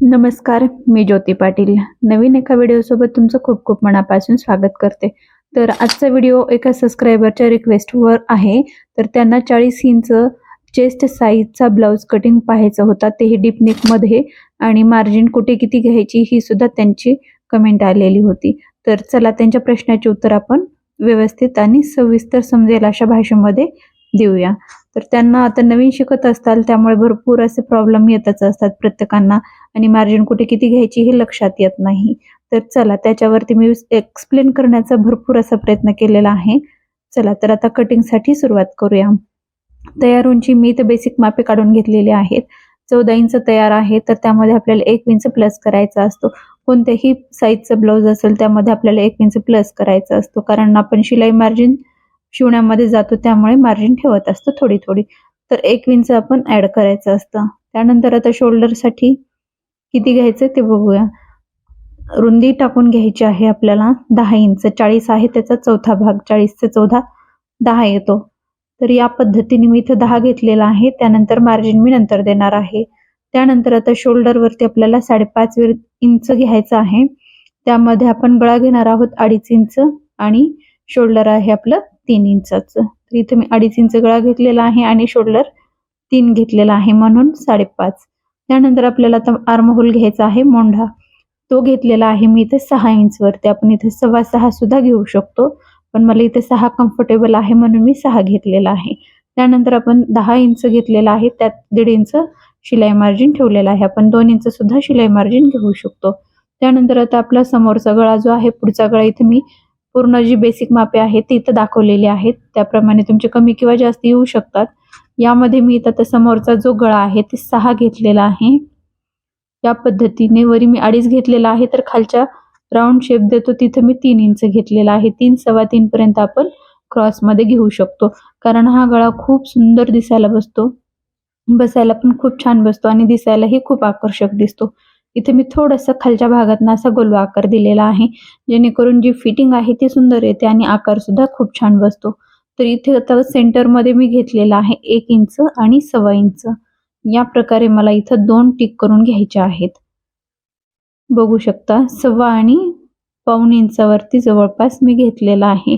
नमस्कार, मी ज्योती पाटील. नवीन एका व्हिडिओसोबत तुमचं खूप खूप मनापासून स्वागत करते. तर आजचा व्हिडिओ एका सबस्क्रायबरच्या रिक्वेस्टवर आहे. तर त्यांना 40 इंच चेस्ट साईजचा ब्लाऊज कटिंग पाहायचा होता, तेही डीप नेकमध्ये, आणि मार्जिन कुठे किती घ्यायची ही सुद्धा त्यांची कमेंट आलेली होती. तर चला त्यांच्या प्रश्नाचे उत्तर आपण व्यवस्थित आणि सविस्तर समजेल अशा भाषेमध्ये देऊया. तर त्यांना आता नवीन शिकत असताल, त्यामुळे भरपूर असे प्रॉब्लेम येतच असतात प्रत्येकांना, आणि मार्जिन कुठे किती घ्यायची हे लक्षात येत नाही. तर चला त्याच्यावरती मी एक्सप्लेन करण्याचा भरपूर असा प्रयत्न केलेला आहे. चला तर आता कटिंगसाठी सुरुवात करूया. तयार उंची मी तर बेसिक मापे काढून घेतलेले आहेत. 14 इंच तयार आहे, तर त्यामध्ये आपल्याला 1 इंच प्लस करायचा असतो. कोणत्याही साईजचा ब्लाऊज असेल त्यामध्ये आपल्याला 1 इंच प्लस करायचा असतो, कारण आपण शिलाई मार्जिन शिवण्यामध्ये जातो, त्यामुळे मार्जिन ठेवत असतो थोडी थोडी. तर 1 इंच आपण ऍड करायचं असतं. त्यानंतर आता शोल्डरसाठी किती घ्यायचं ते बघूया. रुंदी टाकून घ्यायची आहे आपल्याला 10 इंच. 40 आहे त्याचा चौथा भाग, 40 चे 14 10 येतो. तर या पद्धतीने मी इथं 10 घेतलेला आहे. त्यानंतर मार्जिन मी नंतर देणार आहे. त्यानंतर आता शोल्डरवरती आपल्याला 5.5 इंच घ्यायचं आहे. त्यामध्ये आपण गळा घेणार आहोत 2.5 इंच, आणि शोल्डर आहे आपलं 3 इंचाचं. तर इथे मी 2.5 इंच गळा घेतलेला आहे आणि शोल्डर 3 घेतलेला आहे, म्हणून 5.5. त्यानंतर आपल्याला आता आर्म होल घ्यायचा आहे, मोंढा. तो घेतलेला आहे मी इथे 6 इंच वरती. आपण इथे 6.25 सुद्धा घेऊ शकतो, पण मला इथे 6 कम्फर्टेबल आहे म्हणून मी 6 घेतलेला आहे. त्यानंतर आपण 10 इंच घेतलेला आहे, त्यात 1.5 इंच शिलाई मार्जिन ठेवलेला आहे. आपण 2 इंच सुद्धा शिलाई मार्जिन घेऊ शकतो. त्यानंतर आता आपला समोरचा गळा जो आहे, पुढचा गळा, इथे मी पूर्ण जी बेसिक मापे आहेत ती इथं दाखवलेली आहेत. त्याप्रमाणे तुमचे कमी किंवा जास्त येऊ शकतात. यामध्ये मी इथं समोरचा जो गळा आहे ते 6 घेतलेला आहे. या पद्धतीने वरी मी 2.5 घेतलेला आहे, तर खालच्या राऊंड शेप देतो तिथे मी 3 इंच घेतलेला आहे. 3 सव्वा 3 पर्यंत आपण क्रॉसमध्ये घेऊ शकतो, कारण हा गळा खूप सुंदर दिसायला बसतो, बसायला पण खूप छान बसतो आणि दिसायलाही खूप आकर्षक दिसतो. इथे मी थोडंसं खालच्या भागातनं असा गोलवा आकार दिलेला आहे, जेणेकरून जी फिटिंग आहे ती सुंदर येते आणि आकार सुद्धा खूप छान बसतो. तर इथे आता सेंटरमध्ये मी घेतलेला आहे 1 इंच आणि सव्वा इंच. या प्रकारे मला इथं 2 टिक करून घ्यायचे आहेत. बघू शकता, सव्वा आणि पाऊण इंचावरती जवळपास मी घेतलेला आहे.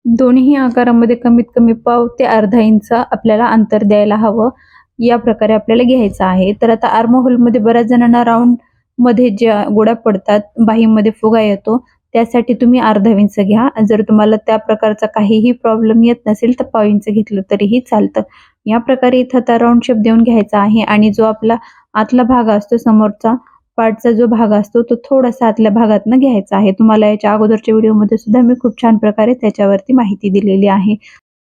दोन्ही आकारामध्ये कमीत कमी पाव ते अर्धा इंच आपल्याला अंतर द्यायला हवं. या प्रकारे आपल्याला घ्यायचं आहे. तर आता आर्म होलमध्ये बऱ्याच जणांना राऊंड मध्ये ज्या गोड्या पडतात, बाहीमध्ये फुगा येतो, त्यासाठी तुम्ही अर्धा इंच घ्या. जर तुम्हाला त्या प्रकारचा काहीही प्रॉब्लेम येत नसेल तर पाव इंच घेतलं तरीही चालतं. या प्रकारे इथं आता राऊंड शेप देऊन घ्यायचा आहे, आणि जो आपला आतला भाग असतो, समोरचा पार्टचा जो भाग असतो, तो थोडासा आतल्या भागातनं घ्यायचा आहे. तुम्हाला याच्या अगोदरच्या व्हिडिओमध्ये सुद्धा मी खूप छान प्रकारे त्याच्यावरती माहिती दिलेली आहे.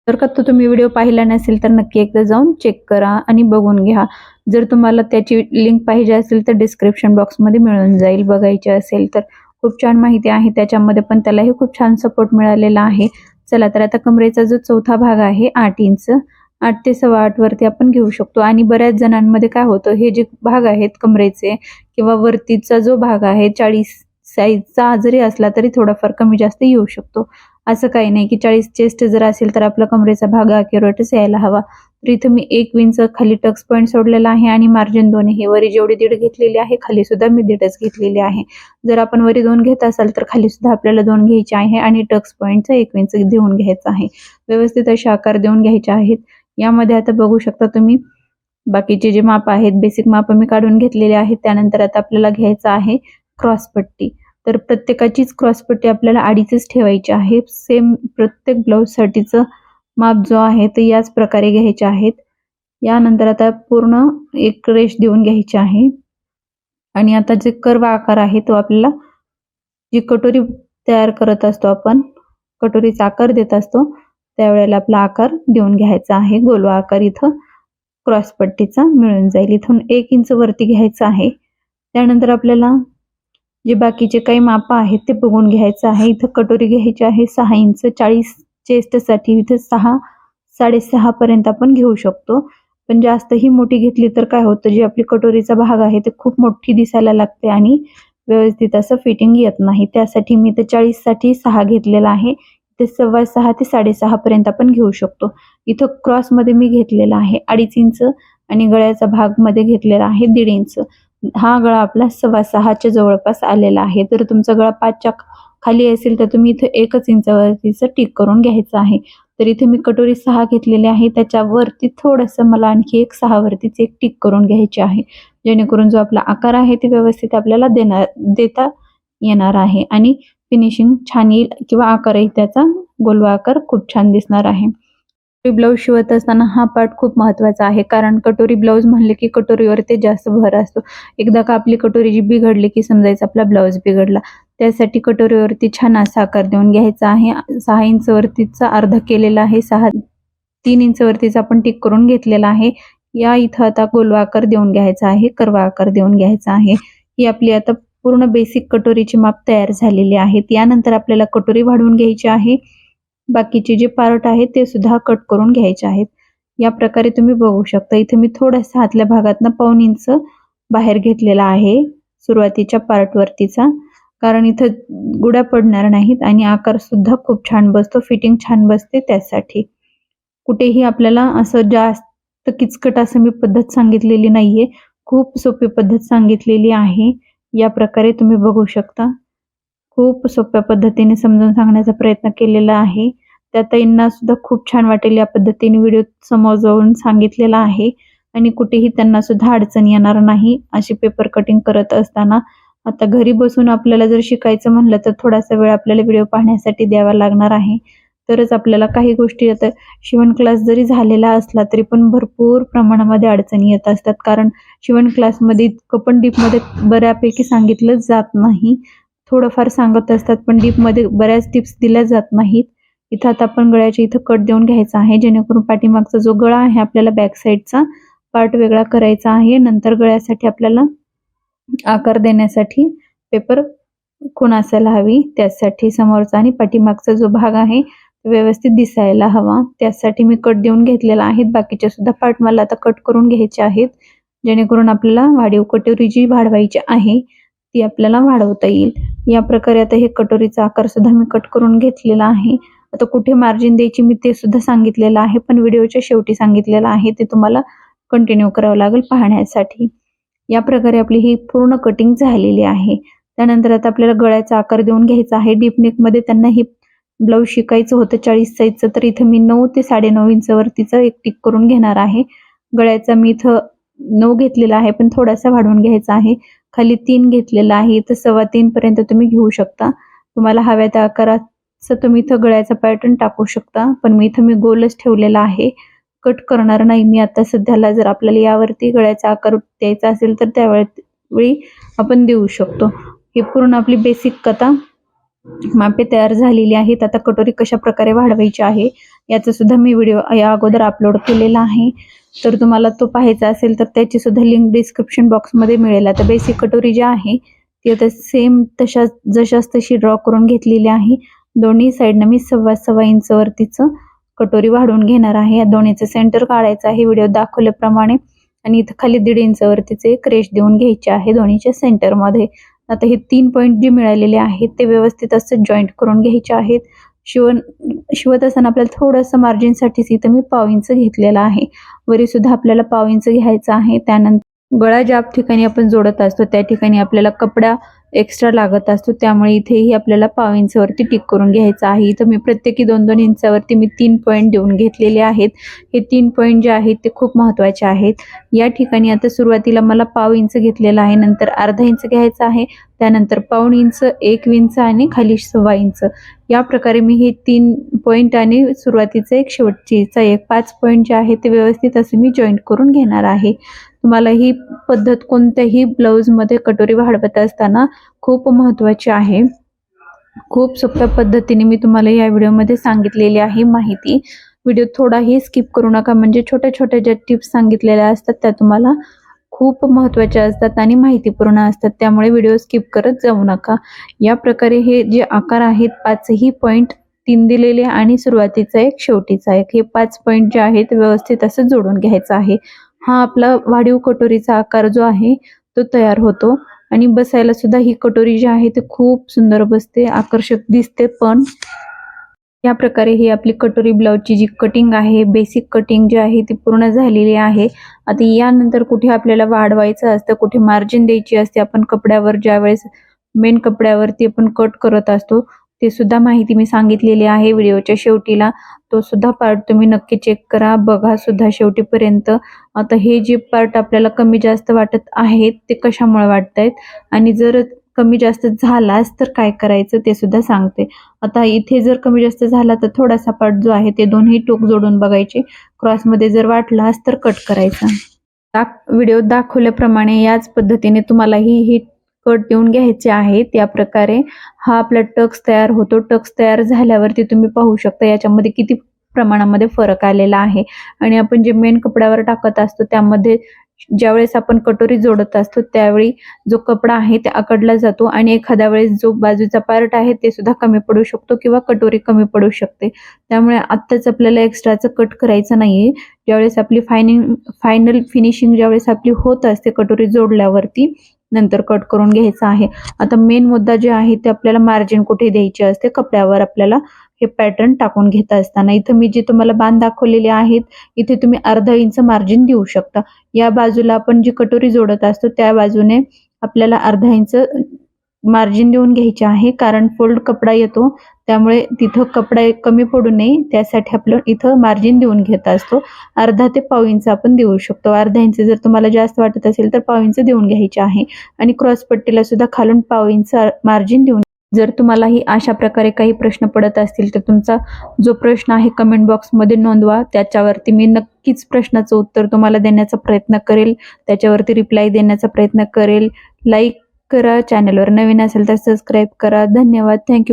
जर का तो तुम्ही व्हिडिओ पाहिला नसेल तर नक्की एकदा जाऊन चेक करा आणि बघून घ्या. जर तुम्हाला त्याची लिंक पाहिजे असेल तर डिस्क्रिप्शन बॉक्समध्ये मिळून जाईल. बघायची असेल तर खूप छान माहिती आहे त्याच्यामध्ये, पण त्यालाही खूप छान सपोर्ट मिळालेला आहे. चला तर आता कमरेचा जो चौथा भाग आहे 8 इंच, 8 ते 8.25 वरती आपण घेऊ शकतो. आणि बऱ्याच जणांमध्ये काय होतं, हे जे भाग आहेत कमरेचे किंवा वरतीचा जो भाग आहे 40 साईजचा जरी असला तरी थोडाफार कमी जास्त येऊ शकतो. असं काही नाही की 40 चेस्ट जर असेल तर आपला कमरेचा भाग अॅक्युरेटच यायला हवा. तर इथं मी 1 इंच खाली टक्स पॉईंट सोडलेला आहे, आणि मार्जिन 2 हे वरी जेवढी 1.5 घेतलेली आहे, खाली सुद्धा मी 1.5च घेतलेली आहे. जर आपण वरी 2 घेत असाल तर खाली सुद्धा आपल्याला 2 घ्यायचे आहे, आणि टक्स पॉईंटचा 1 इंच देऊन घ्यायचा आहे. व्यवस्थित असे आकार देऊन घ्यायचे आहेत. यामध्ये आता बघू शकता तुम्ही बाकीचे जे माप आहेत, बेसिक माप मी काढून घेतलेले आहेत. त्यानंतर आता आपल्याला घ्यायचं आहे क्रॉसपट्टी. तर प्रत्येकाचीच क्रॉसपट्टी आपल्याला 2.5च ठेवायची आहे. सेम प्रत्येक ब्लाऊजसाठीचं माप जो आहे ते याच प्रकारे घ्यायचे आहेत. यानंतर आता पूर्ण एक रेष देऊन घ्यायची आहे, आणि आता जे कर्व आकार आहे तो आपल्याला, जी कटोरी तयार करत असतो आपण, कटोरीचा आकार देत असतो, त्यावेळेला आपला आकार देऊन घ्यायचा आहे. गोलवा आकार इथं क्रॉसपट्टीचा मिळून जाईल. इथून 1 इंच वरती घ्यायचं आहे. त्यानंतर आपल्याला जे बाकीचे काही माप आहेत ते बघून घ्यायचं आहे. इथं कटोरी घ्यायची आहे 6 इंच. 40 चेस्टसाठी इथं 6 6.5 पर्यंत आपण घेऊ शकतो. पण जास्तही मोठी घेतली तर काय होतं, जी आपली कटोरीचा भाग आहे ते खूप मोठी दिसायला लागते आणि व्यवस्थित असं फिटिंग येत नाही. त्यासाठी मी इथं 40 साठी 6 घेतलेला आहे. ते 6.25 ते 6.5 पर्यंत आपण घेऊ शकतो. इथं क्रॉसमध्ये मी घेतलेला आहे 2.5 इंच, आणि गळ्याचा भाग मध्ये घेतलेला आहे 1.5 इंच. हा गळा आपला 6.25च्या जवळपास आलेला आहे. जर तुमचा गळा 5च्या खाली असेल तर तुम्ही इथे 1 इंचावरतीचं टिक करून घ्यायचं आहे. तर इथे मी कटोरी 6 घेतलेली आहे, त्याच्यावरती थोडंसं मला आणखी एक 6 वरतीच एक टिक करून घ्यायची आहे, जेणेकरून जो आपला आकार आहे ते व्यवस्थित आपल्याला देता येणार आहे आणि फिनिशिंग छान येईल किंवा आकारही त्याचा गोलवा आकार खूप छान दिसणार आहे. ब्लाऊज शिवत असताना हा पार्ट खूप महत्त्वाचा आहे, कारण कटोरी ब्लाऊज म्हणले की कटोरीवर ते जास्त भर असतो. एकदा का आपली कटोरी जी बिघडली की समजायचं आपला ब्लाऊज बिघडला. त्यासाठी कटोरीवरती छान असा आकार देऊन घ्यायचा आहे. 6 इंचवरतीचा अर्धा केलेला आहे. 3 इंचवरतीचा आपण टिक करून घेतलेला आहे. या इथं आता गोलवा आकार देऊन घ्यायचा आहे, कर्वा आकार देऊन घ्यायचा आहे. ही आपली आता पूर्ण बेसिक कटोरीची माप तयार झालेली आहेत. यानंतर आपल्याला कटोरी वाढवून घ्यायची आहे. बाकीचे जे पार्ट आहेत ते सुद्धा कट करून घ्यायचे आहेत. या प्रकारे तुम्ही बघू शकता. इथे मी थोडासा आतल्या भागातनं 1.5 इंच बाहेर घेतलेला आहे सुरुवातीच्या पार्टवरतीचा, कारण इथं गुड्या पडणार नाहीत आणि आकार सुद्धा खूप छान बसतो, फिटिंग छान बसते त्यासाठी. कुठेही आपल्याला असं जास्त किचकट असं मी पद्धत सांगितलेली नाहीये, खूप सोपी पद्धत सांगितलेली आहे. या प्रकारे तुम्ही बघू शकता. खूप सोप्या पद्धतीने समजावून सांगण्याचा प्रयत्न केलेला आहे. त्या ताईंना सुद्धा खूप छान वाटेल या पद्धतीने व्हिडिओ समजावून सांगितलेला आहे आणि कुठेही त्यांना सुद्धा अडचण येणार नाही अशी पेपर कटिंग करत असताना. आता घरी बसून आपल्याला जर शिकायचं म्हणलं तर थोडासा वेळ आपल्याला व्हिडिओ पाहण्यासाठी द्यावा लागणार आहे. तरच आपल्याला काही गोष्टी, आता शिवण क्लास जरी झालेला असला तरी पण भरपूर प्रमाणामध्ये अडचणी येत असतात, कारण शिवण क्लासमध्ये इतकं पण डीपमध्ये बऱ्यापैकी सांगितलं जात नाही. थोडंफार सांगत असतात पण डीपमध्ये बऱ्याच टिप्स दिल्या जात नाहीत. इथं आता आपण गळ्याच्या इथं कट देऊन घ्यायचा आहे, जेणेकरून पाठीमागचा जो गळा आहे आपल्याला बॅक साईडचा पार्ट वेगळा करायचा आहे. नंतर गळ्यासाठी आपल्याला आकार देण्यासाठी पेपर खूण असायला हवी, त्यासाठी समोरचा आणि पाठीमागचा जो भाग आहे व्यवस्थित दिसायला हवा, त्यासाठी मी कट देऊन घेतलेला आहे. बाकीचे सुद्धा पार्ट मला आता कट करून घ्यायचे आहेत, जेणेकरून आपल्याला वाढीव कटोरी जी वाढवायची आहे ती आपल्याला वाढवता येईल. या प्रकारे आता हे कटोरीचा आकार सुद्धा मी कट करून घेतलेला आहे. आता कुठे मार्जिन द्यायची मी ते सुद्धा सांगितलेलं आहे, पण व्हिडिओच्या शेवटी सांगितलेलं आहे, ते तुम्हाला कंटिन्यू करावं लागेल पाहण्यासाठी. या प्रकारे आपली ही पूर्ण कटिंग झालेली आहे. त्यानंतर आता आपल्याला गळ्याचा आकार देऊन घ्यायचा आहे. डीप नेकमध्ये त्यांना हे ब्लाऊज शिकायचं होतं 40 साईजचं, तर इथं मी 9 ते 9.5 इंचवरतीचा एक टिक करून घेणार आहे. गळ्याचा मी इथं 9 घेतलेला आहे, पण थोडासा वाढवून घ्यायचा आहे. खाली 3 घेतलेला आहे, इथं 3.25 पर्यंत तुम्ही घेऊ शकता. तुम्हाला हव्या त्या आकाराचं तुम्ही इथं गळ्याचा पॅटर्न टाकू शकता, पण मी इथं गोलच ठेवलेला आहे, कट करणार नाही मी आता सध्याला. जर आपल्याला यावरती गळ्याचा आकार द्यायचा असेल तर त्यावेळी आपण देऊ शकतो. ही पूर्ण आपली बेसिक कथा मापे तयार झालेली आहेत. आता कटोरी कशा प्रकारे वाढवायची आहे याचा सुद्धा मी व्हिडिओ या अगोदर अपलोड केलेला आहे, तर तुम्हाला तो पाहायचा असेल तर त्याची सुद्धा लिंक डिस्क्रिप्शन बॉक्समध्ये मिळेल. आता बेसिक कटोरी जी आहे ती आता सेम जशाच तशी ड्रॉ करून घेतलेली आहे. दोन्ही साईडनं मी 6.25 इंचवरतीचं कटोरी वाढवून घेणार आहे. या दोन्हीचं सेंटर काढायचं आहे व्हिडिओ दाखवल्याप्रमाणे, आणि इथं खाली 1.5 इंचवरतीचे एक रेष देऊन घ्यायची आहे दोन्हीच्या सेंटरमध्ये. आता हे 3 पॉईंट जे मिळालेले आहेत ते व्यवस्थित असं जॉईंट करून घ्यायचे आहेत. शिवत असताना आपल्याला थोडंसं मार्जिनसाठीच इथं मी 1.5 इंच घेतलेला आहे. वरी सुद्धा आपल्याला 1.5 इंच घ्यायचा आहे. त्यानंतर गळा ज्या ठिकाणी आपण जोडत असतो त्या ठिकाणी आपल्याला कपडा एक्स्ट्रा लागत असतो, त्यामुळे इथेही आपल्याला 1.5 इंचवरती टिक करून घ्यायचं आहे. इथं मी प्रत्येकी 2-2 इंचावरती मी 3 पॉईंट देऊन घेतलेले आहेत. हे 3 पॉईंट जे आहेत ते खूप महत्त्वाचे आहेत. या ठिकाणी आता सुरुवातीला मला 1.5 इंच घेतलेला आहे, नंतर अर्धा इंच घ्यायचा आहे, त्यानंतर 1.5 इंच, 1 इंच आणि खाली 1.25 इंच. या प्रकारे मी हे 3 पॉईंट आणि सुरुवातीचा एक शेवटचा एक 5 पॉईंट जे आहे ते व्यवस्थित असे मी जॉईंट करून घेणार आहे. तुम्हाला ही पद्धत कोणत्याही ब्लाऊजमध्ये कटोरी वाढवत असताना खूप महत्त्वाची आहे. खूप सोप्या पद्धतीने मी तुम्हाला या व्हिडिओमध्ये सांगितलेली आहे माहिती. व्हिडिओ थोडाही स्किप करू नका, म्हणजे छोट्या छोट्या ज्या टिप्स सांगितलेल्या असतात त्या तुम्हाला खूप महत्त्वाच्या असतात आणि माहितीपूर्ण असतात, त्यामुळे व्हिडिओ स्किप करत जाऊ नका. या प्रकारे हे जे आकार आहेत 5ही पॉईंट 3 दिलेले आणि सुरुवातीचा एक शेवटीचा एक, हे 5 पॉईंट जे आहेत व्यवस्थित असं जोडून घ्यायचं आहे. हा आपला वाढीव कटोरीचा आकार जो आहे तो तयार होतो आणि बसायला सुद्धा ही कटोरी जी आहे ती खूप सुंदर बसते, आकर्षक दिसते. पण या प्रकारे ही आपली कटोरी ब्लाउजची जी कटिंग आहे, बेसिक कटिंग जी आहे ती पूर्ण झालेली आहे. आता यानंतर कुठे आपल्याला वाढवायचं असतं, कुठे मार्जिन द्यायची असते, आपण कपड्यावर ज्यावेळेस मेन कपड्यावरती आपण कट करत असतो ते सुद्धा माहिती मी सांगितलेली आहे व्हिडिओच्या शेवटीला. तो सुद्धा पार्ट तुम्ही नक्की चेक करा, बघा सुद्धा शेवटीपर्यंत. आता हे जे पार्ट आपल्याला कमी जास्त वाटत आहेत ते कशामुळे वाटतायत आणि जर कमी जास्त झालाच तर काय करायचं ते सुद्धा सांगते. आता इथे जर कमी जास्त झाला तर थोडासा पार्ट जो आहे ते दोन्ही टोक जोडून बघायचे, क्रॉसमध्ये जर वाटलाच तर कट करायचा. व्हिडिओ दाखवल्याप्रमाणे याच पद्धतीने तुम्हालाही हे कट देऊन घ्यायचे आहे. त्या प्रकारे हा आपला टक्स तयार होतो. टक्स तयार झाल्यावरती तुम्ही पाहू शकता याच्यामध्ये किती प्रमाणामध्ये फरक आलेला आहे. आणि आपण जे मेन कपड्यावर टाकत असतो त्यामध्ये ज्यावेळेस आपण कटोरी जोडत असतो त्यावेळी जो कपडा आहे ते आकडला जातो आणि एखाद्या वेळेस जो बाजूचा पार्ट आहे ते सुद्धा कमी पडू शकतो किंवा कटोरी कमी पडू शकते. त्यामुळे आत्ताच आपल्याला एक्स्ट्राचं कट करायचं नाहीये. ज्यावेळेस आपली फायनल फिनिशिंग ज्यावेळेस आपली होत असते कटोरी जोडल्यावरती नंतर कट करून घ्यायचं आहे. आता मेन मुद्दा जे आहे ते आपल्याला मार्जिन कुठे द्यायचे असते, कपड्यावर आपल्याला हे पॅटर्न टाकून घेत असताना. इथं मी जे तुम्हाला बाण दाखवलेले आहेत इथे तुम्ही अर्धा इंच मार्जिन देऊ शकता. या बाजूला आपण जी कटोरी जोडत असतो त्या बाजूने आपल्याला अर्धा इंच मार्जिन देऊन घ्यायचे आहे, कारण फोल्ड कपडा येतो त्यामुळे तिथं कपडा कमी पडू नये त्यासाठी आपलं इथं मार्जिन देऊन घेत असतो. अर्धा ते पाव इंच आपण देऊ शकतो. अर्धा इंच जर तुम्हाला जास्त वाटत असेल तर पाव इंच देऊन घ्यायचे आहे आणि क्रॉस पट्टीला सुद्धा खालून पाव इंच मार्जिन देऊन. जर तुम्हालाही अशा प्रकारे काही प्रश्न पडत असतील तर तुमचा जो प्रश्न आहे कमेंट बॉक्समध्ये नोंदवा. त्याच्यावरती मी नक्कीच प्रश्नाचं उत्तर तुम्हाला देण्याचा प्रयत्न करेल, त्याच्यावरती रिप्लाय देण्याचा प्रयत्न करेल. लाईक करा, चॅनलवर नवीन असेल तर सबस्क्राईब करा. धन्यवाद. थँक्यू.